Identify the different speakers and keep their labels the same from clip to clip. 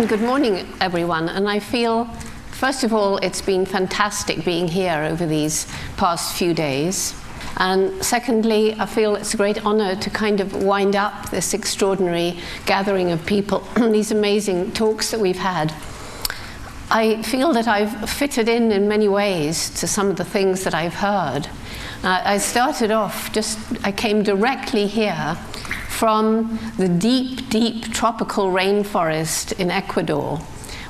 Speaker 1: Good morning, everyone. And I feel, first of all, it's been fantastic being here over these past few days. And secondly, I feel it's a great honor to kind of wind up this extraordinary gathering of people, these amazing talks that we've had. I feel that I've fitted in many ways to some of the things that I've heard. I started off I came directly here from the deep, deep tropical rainforest in Ecuador,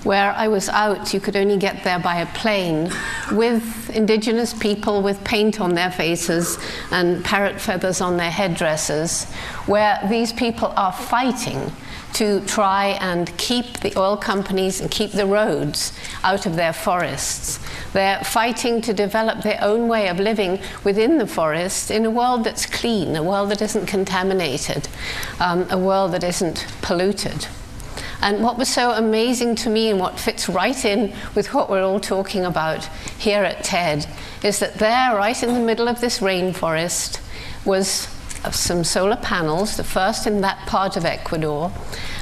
Speaker 1: where I was out. You could only get there by a plane, with indigenous people with paint on their faces and parrot feathers on their headdresses, where these people are fighting to try and keep the oil companies and keep the roads out of their forests. They're fighting to develop their own way of living within the forest in a world that's clean, a world that isn't contaminated, a world that isn't polluted. And what was so amazing to me, and what fits right in with what we're all talking about here at TED, is that there, right in the middle of this rainforest, was some solar panels, the first in that part of Ecuador,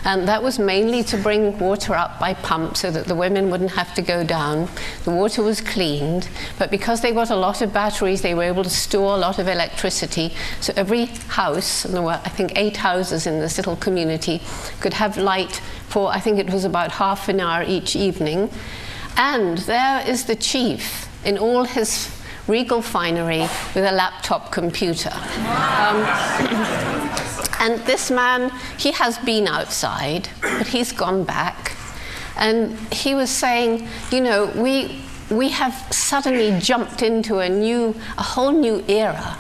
Speaker 1: and that was mainly to bring water up by pump so that the women wouldn't have to go down. The water was cleaned, but because they got a lot of batteries, they were able to store a lot of electricity, so every house, and there were, I think, 8 houses in this little community, could have light for, I think it was about half an hour each evening. And there is the chief in all his regal finery with a laptop computer. And this man, he has been outside, but he's gone back. And he was saying, you know, we have suddenly jumped into a whole new era.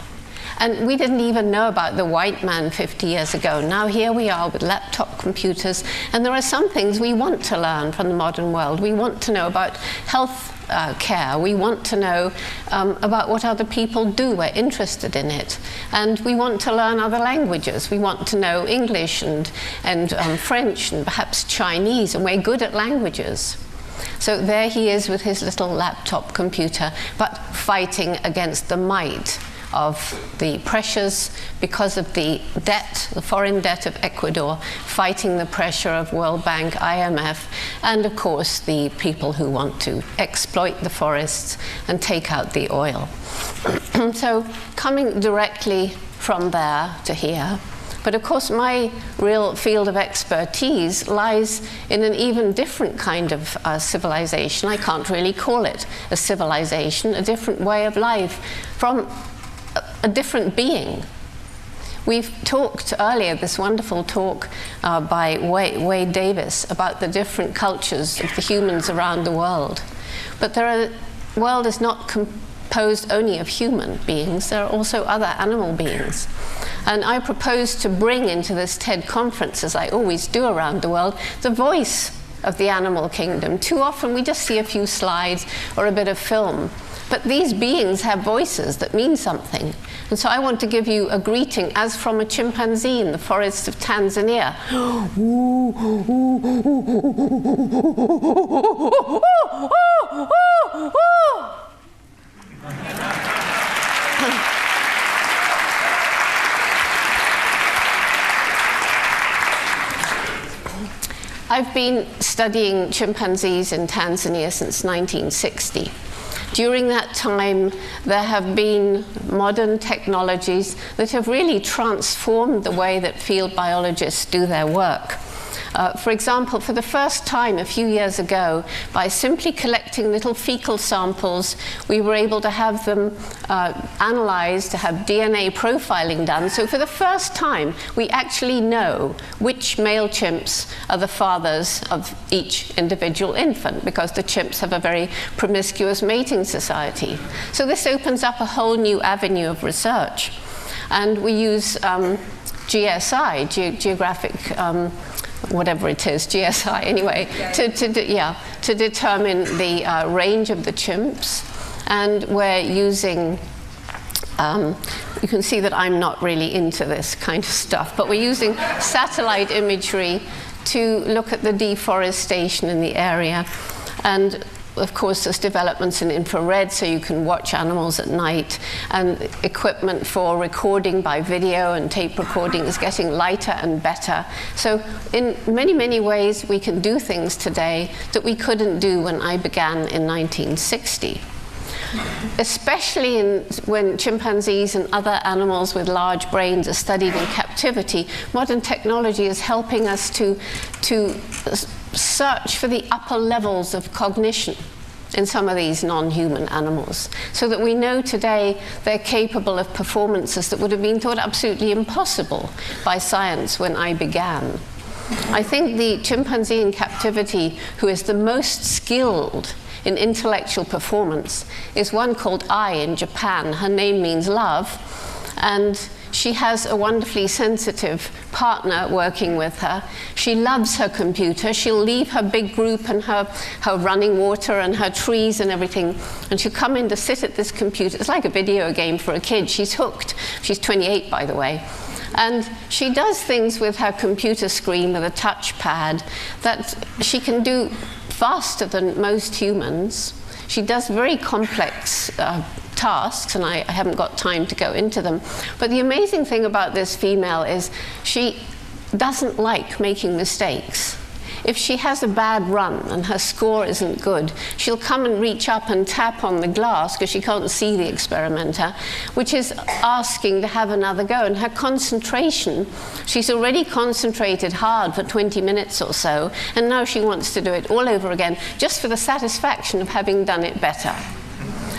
Speaker 1: And we didn't even know about the white man 50 years ago. Now here we are with laptop computers, and there are some things we want to learn from the modern world. We want to know about health care. We want to know about what other people do. We're interested in it. And we want to learn other languages. We want to know English and French and perhaps Chinese, and we're good at languages. So there he is with his little laptop computer, but fighting against the might of the pressures because of the debt, the foreign debt of Ecuador, fighting the pressure of World Bank, IMF, and of course the people who want to exploit the forests and take out the oil. So coming directly from there to here, but of course my real field of expertise lies in an even different kind of civilization. I can't really call it a civilization, a different way of life from a different being. We've talked earlier, this wonderful talk by Wade Davis about the different cultures of the humans around the world. But the world is not composed only of human beings, there are also other animal beings. And I propose to bring into this TED conference, as I always do around the world, the voice of the animal kingdom. Too often we just see a few slides or a bit of film. But these beings have voices that mean something. And so I want to give you a greeting as from a chimpanzee in the forests of Tanzania. I've been studying chimpanzees in Tanzania since 1960. During that time, there have been modern technologies that have really transformed the way that field biologists do their work. For example, for the first time a few years ago, by simply collecting little fecal samples, we were able to have them analyzed, to have DNA profiling done. So for the first time, we actually know which male chimps are the fathers of each individual infant, because the chimps have a very promiscuous mating society. So this opens up a whole new avenue of research. And we use GSI, geographic whatever it is, GSI anyway, to determine the range of the chimps. And we're using, you can see that I'm not really into this kind of stuff, but we're using satellite imagery to look at the deforestation in the area. And of course, there's developments in infrared, so you can watch animals at night, and equipment for recording by video and tape recording is getting lighter and better. So in many, many ways, we can do things today that we couldn't do when I began in 1960. Especially when chimpanzees and other animals with large brains are studied in captivity, modern technology is helping us to search for the upper levels of cognition in some of these non-human animals, so that we know today they're capable of performances that would have been thought absolutely impossible by science when I began. I think the chimpanzee in captivity who is the most skilled in intellectual performance is one called Ai in Japan. Her name means love, and she has a wonderfully sensitive partner working with her. She loves her computer. She'll leave her big group and her running water and her trees and everything, and she'll come in to sit at this computer. It's like a video game for a kid. She's hooked. She's 28, by the way. And she does things with her computer screen with a touchpad that she can do faster than most humans. She does very complex tasks, and I haven't got time to go into them. But the amazing thing about this female is she doesn't like making mistakes. If she has a bad run and her score isn't good, she'll come and reach up and tap on the glass because she can't see the experimenter, which is asking to have another go. And her concentration, she's already concentrated hard for 20 minutes or so, and now she wants to do it all over again just for the satisfaction of having done it better.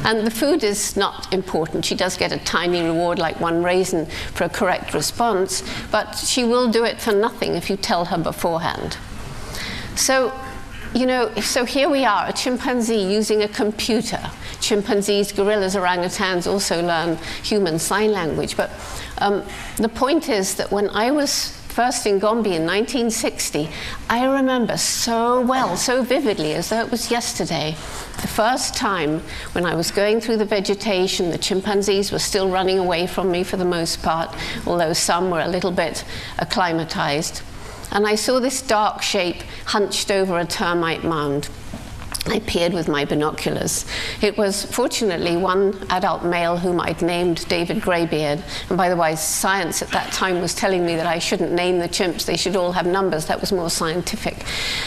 Speaker 1: And the food is not important. She does get a tiny reward, like 1 raisin, for a correct response, but she will do it for nothing if you tell her beforehand. So, you know, so here we are, a chimpanzee using a computer. Chimpanzees, gorillas, orangutans also learn human sign language. But the point is that when I was first in Gombe in 1960, I remember so well, so vividly, as though it was yesterday, the first time when I was going through the vegetation. The chimpanzees were still running away from me for the most part, although some were a little bit acclimatized. And I saw this dark shape hunched over a termite mound. I peered with my binoculars. It was, fortunately, one adult male whom I'd named David Greybeard. And by the way, science at that time was telling me that I shouldn't name the chimps. They should all have numbers. That was more scientific.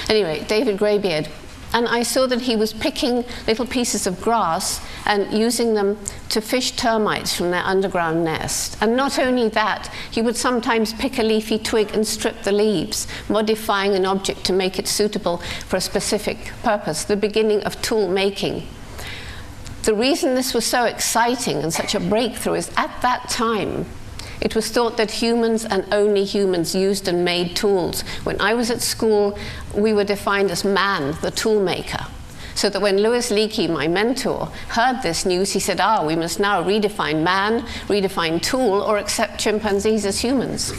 Speaker 1: Anyway, David Greybeard. And I saw that he was picking little pieces of grass and using them to fish termites from their underground nest. And not only that, he would sometimes pick a leafy twig and strip the leaves, modifying an object to make it suitable for a specific purpose, the beginning of tool making. The reason this was so exciting and such a breakthrough is at that time, it was thought that humans and only humans used and made tools. When I was at school, we were defined as man, the tool maker. So that when Louis Leakey, my mentor, heard this news, he said, we must now redefine man, redefine tool, or accept chimpanzees as humans.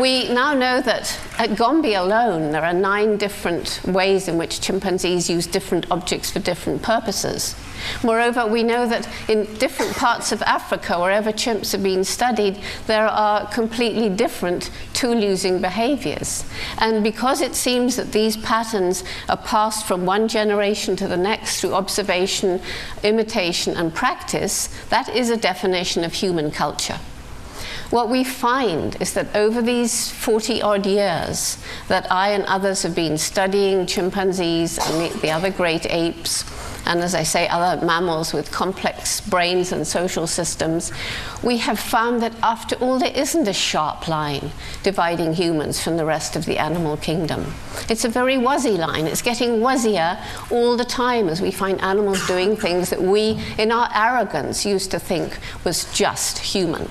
Speaker 1: We now know that at Gombe alone, there are 9 different ways in which chimpanzees use different objects for different purposes. Moreover, we know that in different parts of Africa, wherever chimps are being studied, there are completely different tool-using behaviors. And because it seems that these patterns are passed from one generation to the next through observation, imitation, and practice, that is a definition of human culture. What we find is that over these 40-odd years that I and others have been studying chimpanzees and the other great apes, and as I say, other mammals with complex brains and social systems, we have found that after all, there isn't a sharp line dividing humans from the rest of the animal kingdom. It's a very wuzzy line. It's getting wuzzier all the time as we find animals doing things that we, in our arrogance, used to think was just human.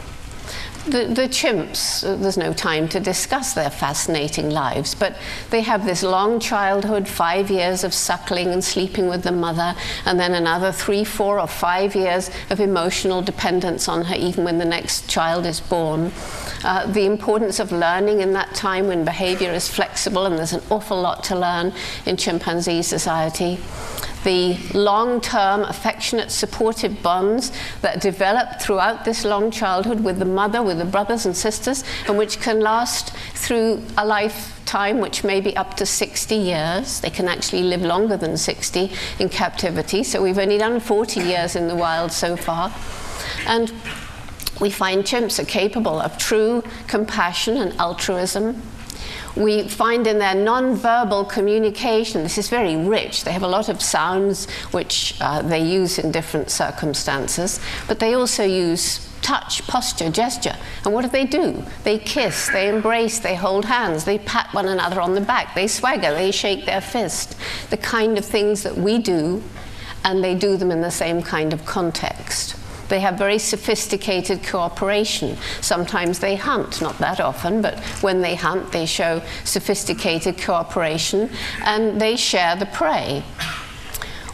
Speaker 1: The chimps, there's no time to discuss their fascinating lives, but they have this long childhood, 5 years of suckling and sleeping with the mother, and then another 3, 4, or 5 years of emotional dependence on her even when the next child is born. The importance of learning in that time when behavior is flexible, and there's an awful lot to learn in chimpanzee society. The long-term, affectionate, supportive bonds that develop throughout this long childhood with the mother, with the brothers and sisters, and which can last through a life time, which may be up to 60 years. They can actually live longer than 60 in captivity. So we've only done 40 years in the wild so far. And we find chimps are capable of true compassion and altruism. We find in their non-verbal communication, this is very rich. They have a lot of sounds which they use in different circumstances, but they also use touch, posture, gesture. And what do? They kiss, they embrace, they hold hands, they pat one another on the back, they swagger, they shake their fist. The kind of things that we do, and they do them in the same kind of context. They have very sophisticated cooperation. Sometimes they hunt, not that often, but when they hunt, they show sophisticated cooperation, and they share the prey.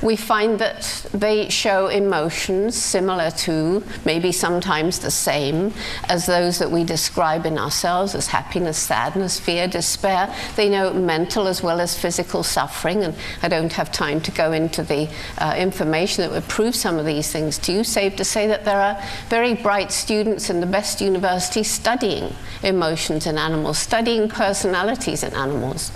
Speaker 1: We find that they show emotions similar to, maybe sometimes the same, as those that we describe in ourselves as happiness, sadness, fear, despair. They know mental as well as physical suffering, and I don't have time to go into the information that would prove some of these things to you, save to say that there are very bright students in the best universities studying emotions in animals, studying personalities in animals.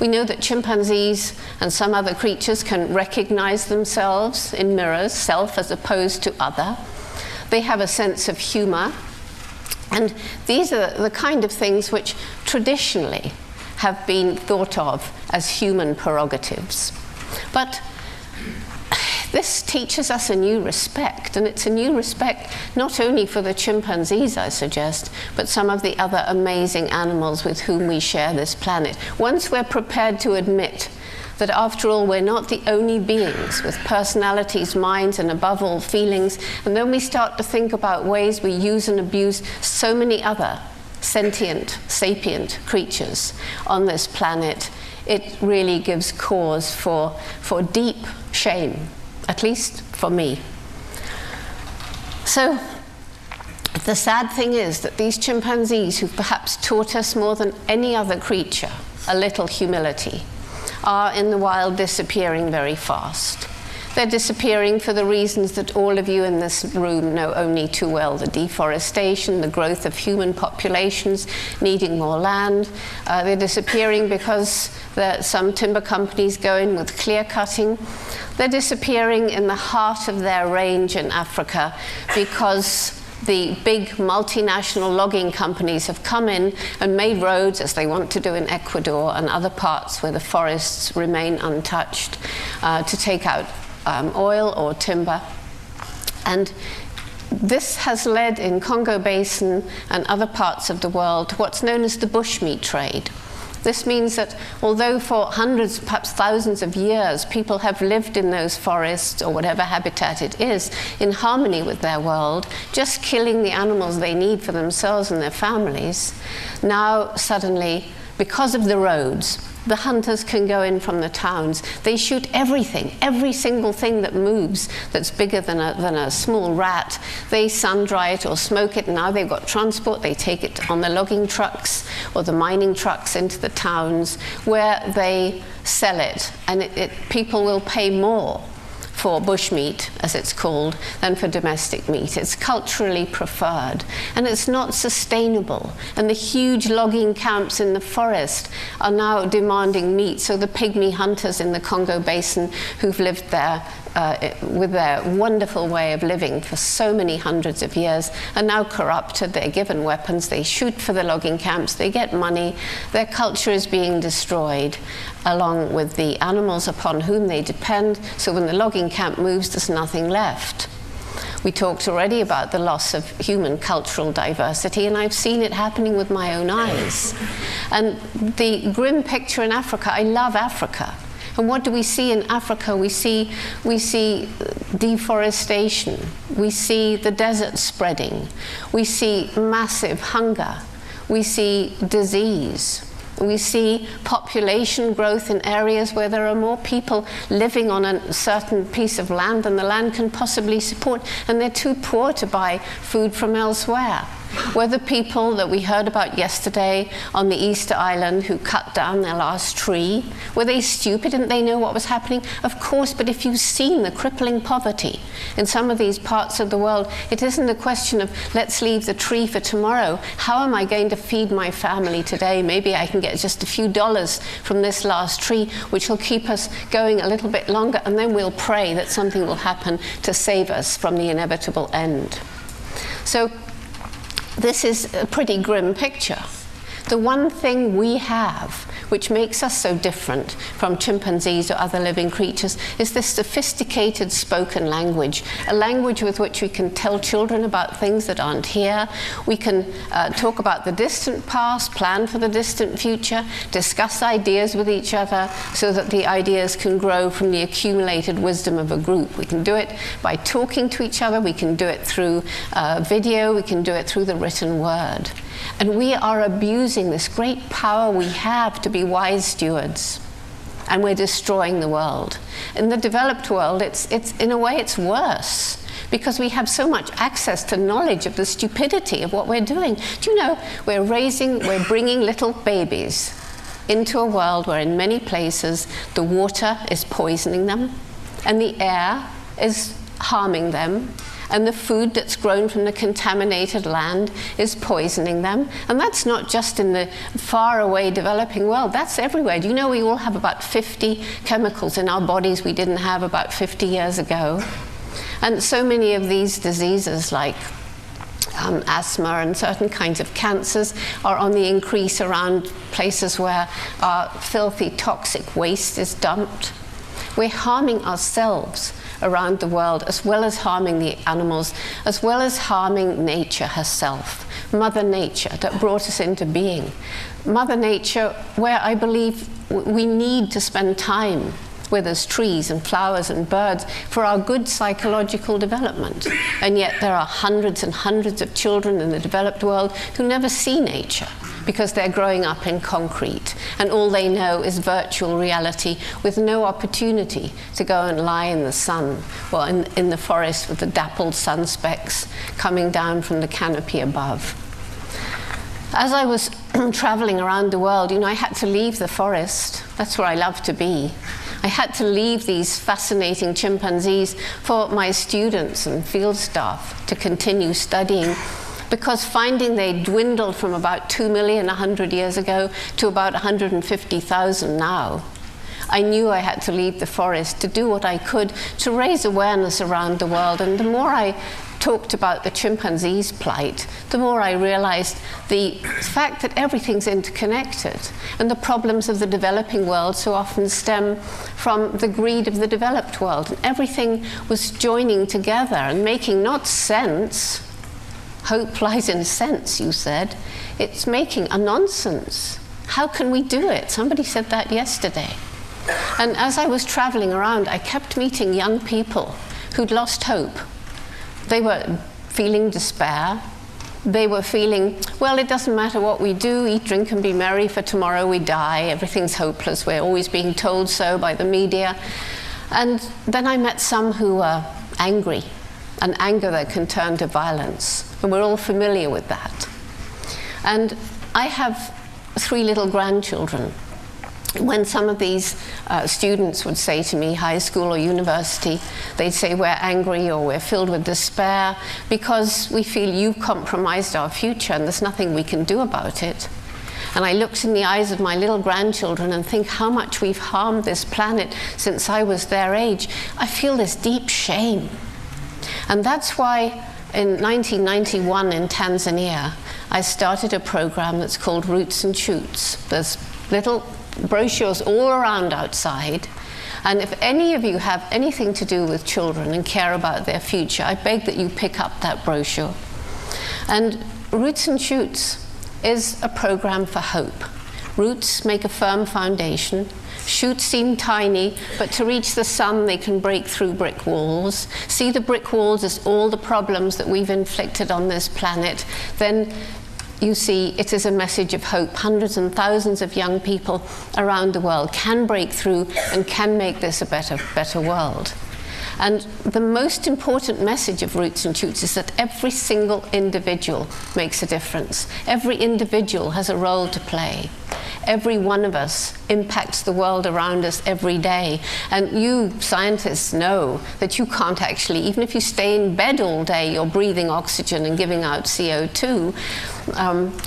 Speaker 1: We know that chimpanzees and some other creatures can recognize themselves in mirrors, self as opposed to other. They have a sense of humor. And these are the kind of things which traditionally have been thought of as human prerogatives. But this teaches us a new respect, and it's a new respect not only for the chimpanzees, I suggest, but some of the other amazing animals with whom we share this planet. Once we're prepared to admit that after all, we're not the only beings with personalities, minds, and above all, feelings, and then we start to think about ways we use and abuse so many other sentient, sapient creatures on this planet, it really gives cause for deep shame, at least for me. So the sad thing is that these chimpanzees, who've perhaps taught us more than any other creature a little humility, are in the wild disappearing very fast. They're disappearing for the reasons that all of you in this room know only too well: the deforestation, the growth of human populations needing more land. They're disappearing because some timber companies go in with clear cutting. They're disappearing in the heart of their range in Africa because the big multinational logging companies have come in and made roads, as they want to do in Ecuador and other parts where the forests remain untouched, to take out oil or timber. And this has led in Congo Basin and other parts of the world to what's known as the bushmeat trade. This means that although for hundreds, perhaps thousands of years, people have lived in those forests or whatever habitat it is in harmony with their world, just killing the animals they need for themselves and their families, now suddenly, because of the roads, the hunters can go in from the towns. They shoot everything, every single thing that moves that's bigger than a small rat. They sun-dry it or smoke it. Now they've got transport. They take it on the logging trucks or the mining trucks into the towns where they sell it. And people will pay more for bushmeat, as it's called, than for domestic meat. It's culturally preferred, and it's not sustainable. And the huge logging camps in the forest are now demanding meat, so the pygmy hunters in the Congo Basin who've lived there with their wonderful way of living for so many hundreds of years are now corrupted. They're given weapons, they shoot for the logging camps, they get money, their culture is being destroyed along with the animals upon whom they depend. So when the logging camp moves, there's nothing left. We talked already about the loss of human cultural diversity, and I've seen it happening with my own eyes. And the grim picture in Africa, I love Africa. And what do we see in Africa? We see deforestation. We see the desert spreading. We see massive hunger. We see disease. We see population growth in areas where there are more people living on a certain piece of land than the land can possibly support, and they're too poor to buy food from elsewhere. Were the people that we heard about yesterday on the Easter Island who cut down their last tree, were they stupid? Didn't they know what was happening? Of course, but if you've seen the crippling poverty in some of these parts of the world, it isn't a question of let's leave the tree for tomorrow. How am I going to feed my family today? Maybe I can get just a few dollars from this last tree, which will keep us going a little bit longer, and then we'll pray that something will happen to save us from the inevitable end. So this is a pretty grim picture. The one thing we have which makes us so different from chimpanzees or other living creatures is this sophisticated spoken language, a language with which we can tell children about things that aren't here. We can talk about the distant past, plan for the distant future, discuss ideas with each other so that the ideas can grow from the accumulated wisdom of a group. We can do it by talking to each other, we can do it through video, we can do it through the written word. And we are abusing this great power we have to be wise stewards, and we're destroying the world. In the developed world, it's in a way it's worse, because we have so much access to knowledge of the stupidity of what we're doing. Do you know, we're bringing little babies into a world where in many places the water is poisoning them, and the air is harming them, and the food that's grown from the contaminated land is poisoning them. And that's not just in the faraway developing world, that's everywhere. Do you know we all have about 50 chemicals in our bodies we didn't have about 50 years ago? And so many of these diseases like asthma and certain kinds of cancers are on the increase around places where our filthy toxic waste is dumped. We're harming ourselves around the world, as well as harming the animals, as well as harming nature herself. Mother Nature that brought us into being. Mother Nature, where I believe we need to spend time with as trees and flowers and birds for our good psychological development. And yet there are hundreds and hundreds of children in the developed world who never see nature, because they're growing up in concrete, and all they know is virtual reality with no opportunity to go and lie in the sun or in the forest with the dappled sun specks coming down from the canopy above. As I was traveling around the world, you know, I had to leave the forest. That's where I love to be. I had to leave these fascinating chimpanzees for my students and field staff to continue studying, because finding they dwindled from about 2 million 100 years ago to about 150,000 now, I knew I had to leave the forest to do what I could to raise awareness around the world. And the more I talked about the chimpanzees' plight, the more I realized the fact that everything's interconnected, and the problems of the developing world so often stem from the greed of the developed world. And everything was joining together and making not sense. Hope lies in sense, you said. It's making a nonsense. How can we do it? Somebody said that yesterday. And as I was traveling around, I kept meeting young people who'd lost hope. They were feeling despair. They were feeling, well, it doesn't matter what we do, eat, drink, and be merry, for tomorrow we die. Everything's hopeless. We're always being told so by the media. And then I met some who were angry, an anger that can turn to violence. And we're all familiar with that. And I have 3 little grandchildren. When some of these students would say to me, high school or university, they'd say, we're angry or we're filled with despair because we feel you've compromised our future and there's nothing we can do about it. And I looked in the eyes of my little grandchildren and think how much we've harmed this planet since I was their age. I feel this deep shame. And that's why in 1991 in Tanzania, I started a program that's called Roots and Shoots. There's little brochures all around outside, and if any of you have anything to do with children and care about their future, I beg that you pick up that brochure. And Roots and Shoots is a program for hope. Roots make a firm foundation. Shoots seem tiny, but to reach the sun they can break through brick walls. See the brick walls as all the problems that we've inflicted on this planet. Then you see, it is a message of hope. Hundreds and thousands of young people around the world can break through and can make this a better world. And the most important message of Roots and Shoots is that every single individual makes a difference. Every individual has a role to play. Every one of us impacts the world around us every day. And you scientists know that you can't actually, even if you stay in bed all day, you're breathing oxygen and giving out CO2,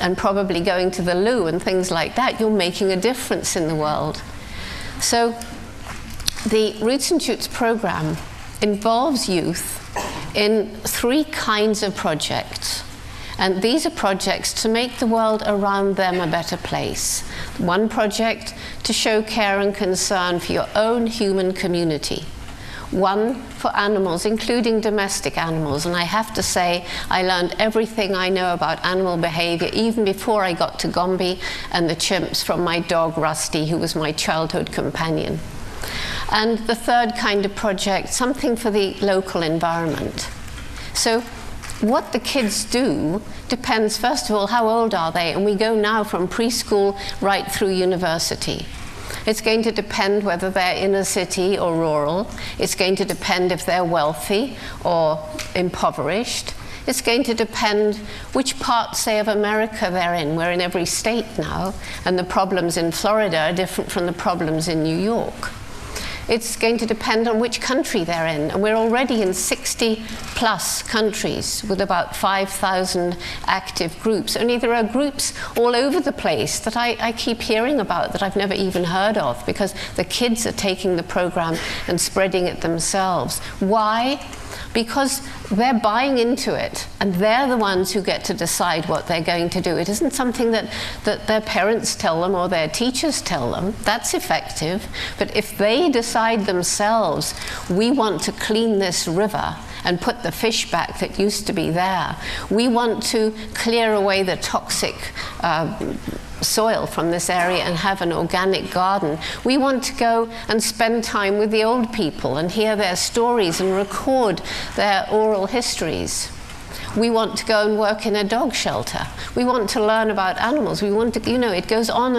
Speaker 1: and probably going to the loo and things like that. You're making a difference in the world. So the Roots and Shoots program involves youth in 3 kinds of projects. And these are projects to make the world around them a better place. One project to show care and concern for your own human community. One for animals, including domestic animals. And I have to say, I learned everything I know about animal behavior, even before I got to Gombe and the chimps, from my dog Rusty, who was my childhood companion. And the third kind of project, something for the local environment. So what the kids do depends, first of all, how old are they? And we go now from preschool right through university. It's going to depend whether they're inner city or rural. It's going to depend if they're wealthy or impoverished. It's going to depend which part, say, of America they're in. We're in every state now, and the problems in Florida are different from the problems in New York. It's going to depend on which country they're in. And we're already in 60+ countries with about 5,000 active groups. Only there are groups all over the place that I keep hearing about that I've never even heard of, because the kids are taking the program and spreading it themselves. Why? Because they're buying into it, and they're the ones who get to decide what they're going to do. It isn't something that their parents tell them or their teachers tell them. That's effective. But if they decide themselves, we want to clean this river and put the fish back that used to be there. We want to clear away the toxic soil from this area and have an organic garden. We want to go and spend time with the old people and hear their stories and record their oral histories. We want to go and work in a dog shelter. We want to learn about animals. We want to, it goes on.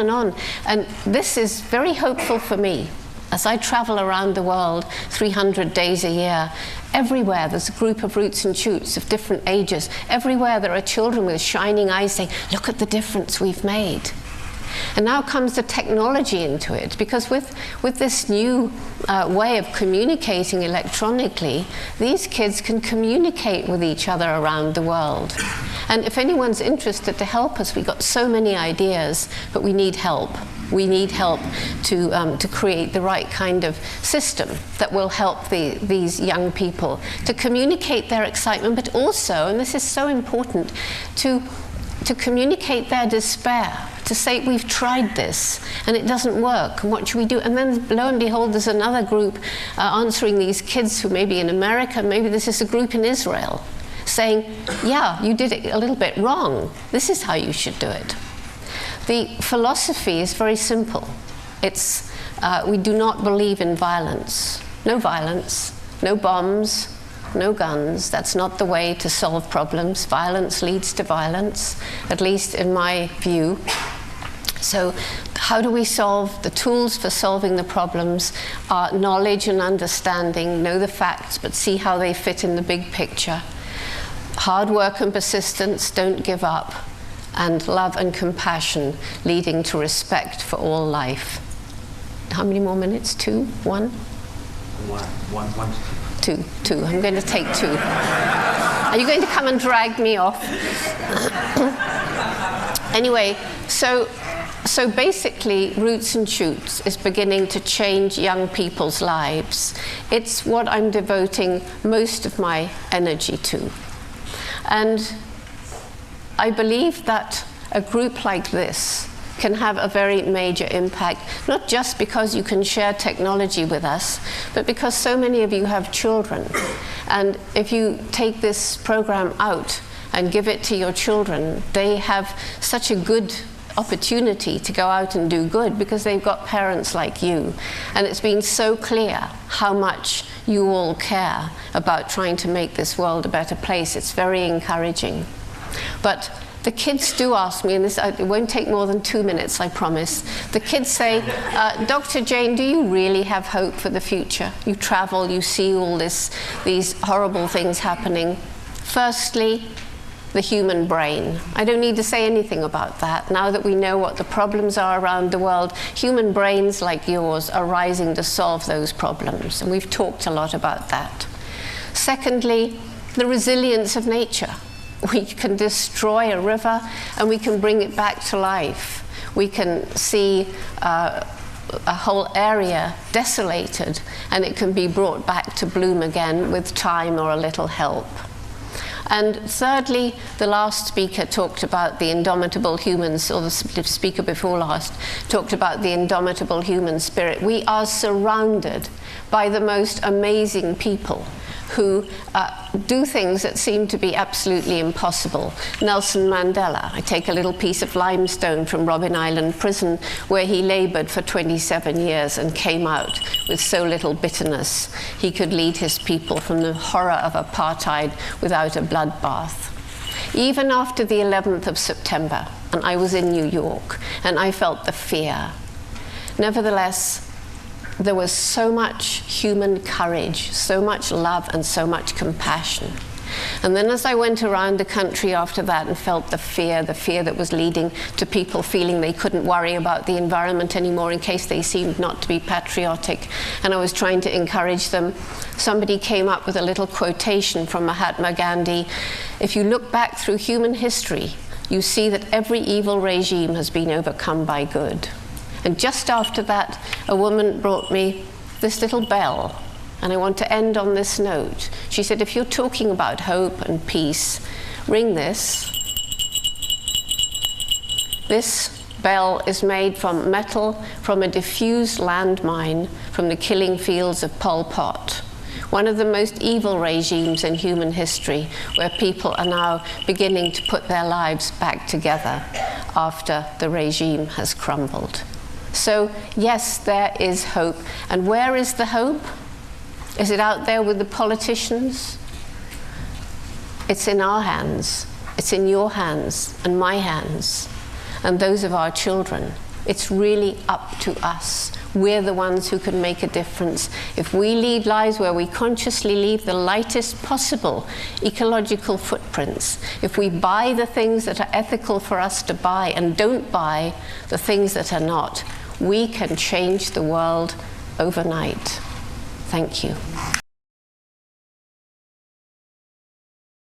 Speaker 1: And this is very hopeful for me. As I travel around the world 300 days a year, everywhere there's a group of Roots and Shoots of different ages. Everywhere there are children with shining eyes saying, look at the difference we've made. And now comes the technology into it, because with this new way of communicating electronically, these kids can communicate with each other around the world. And if anyone's interested to help us, we've got so many ideas, but we need help. We need help to create the right kind of system that will help these young people to communicate their excitement, but also, and this is so important, to communicate their despair, to say, we've tried this and it doesn't work, and what should we do? And then lo and behold, there's another group answering these kids who may be in America, maybe this is a group in Israel, saying, yeah, you did it a little bit wrong. This is how you should do it. The philosophy is very simple. It's, we do not believe in violence. No violence, no bombs, no guns. That's not the way to solve problems. Violence leads to violence, at least in my view. So how do we solve? The tools for solving the problems are knowledge and understanding. Know the facts, but see how they fit in the big picture. Hard work and persistence, don't give up. And love and compassion, leading to respect for all life. How many more minutes? 2? 1?
Speaker 2: One.
Speaker 1: Two. I'm going to take 2. Are you going to come and drag me off? Anyway, so basically, Roots and Shoots is beginning to change young people's lives. It's what I'm devoting most of my energy to. And I believe that a group like this can have a very major impact, not just because you can share technology with us, but because so many of you have children. And if you take this program out and give it to your children, they have such a good opportunity to go out and do good because they've got parents like you. And it's been so clear how much you all care about trying to make this world a better place. It's very encouraging. But the kids do ask me, and this it won't take more than 2 minutes, I promise. The kids say, Dr. Jane, do you really have hope for the future? You travel, you see all these horrible things happening. Firstly, the human brain. I don't need to say anything about that. Now that we know what the problems are around the world, human brains like yours are rising to solve those problems, and we've talked a lot about that. Secondly, the resilience of nature. We can destroy a river and we can bring it back to life. We can see a whole area desolated and it can be brought back to bloom again with time or a little help. And thirdly, the last speaker talked about the indomitable humans, or the speaker before last talked about the indomitable human spirit. We are surrounded by the most amazing people who do things that seem to be absolutely impossible. Nelson Mandela. I take a little piece of limestone from Robben Island prison where he labored for 27 years and came out with so little bitterness. He could lead his people from the horror of apartheid without a bloodbath. Even after the 11th of September, and I was in New York, and I felt the fear. Nevertheless, there was so much human courage, so much love, and so much compassion. And then as I went around the country after that and felt the fear that was leading to people feeling they couldn't worry about the environment anymore in case they seemed not to be patriotic, and I was trying to encourage them, somebody came up with a little quotation from Mahatma Gandhi. If you look back through human history, you see that every evil regime has been overcome by good. And just after that, a woman brought me this little bell, and I want to end on this note. She said, if you're talking about hope and peace, ring this. This bell is made from metal from a diffused landmine from the killing fields of Pol Pot, one of the most evil regimes in human history, where people are now beginning to put their lives back together after the regime has crumbled. So, yes, there is hope. And where is the hope? Is it out there with the politicians? It's in our hands. It's in your hands and my hands and those of our children. It's really up to us. We're the ones who can make a difference. If we lead lives where we consciously leave the lightest possible ecological footprints, if we buy the things that are ethical for us to buy and don't buy the things that are not, we can change the world overnight. Thank you.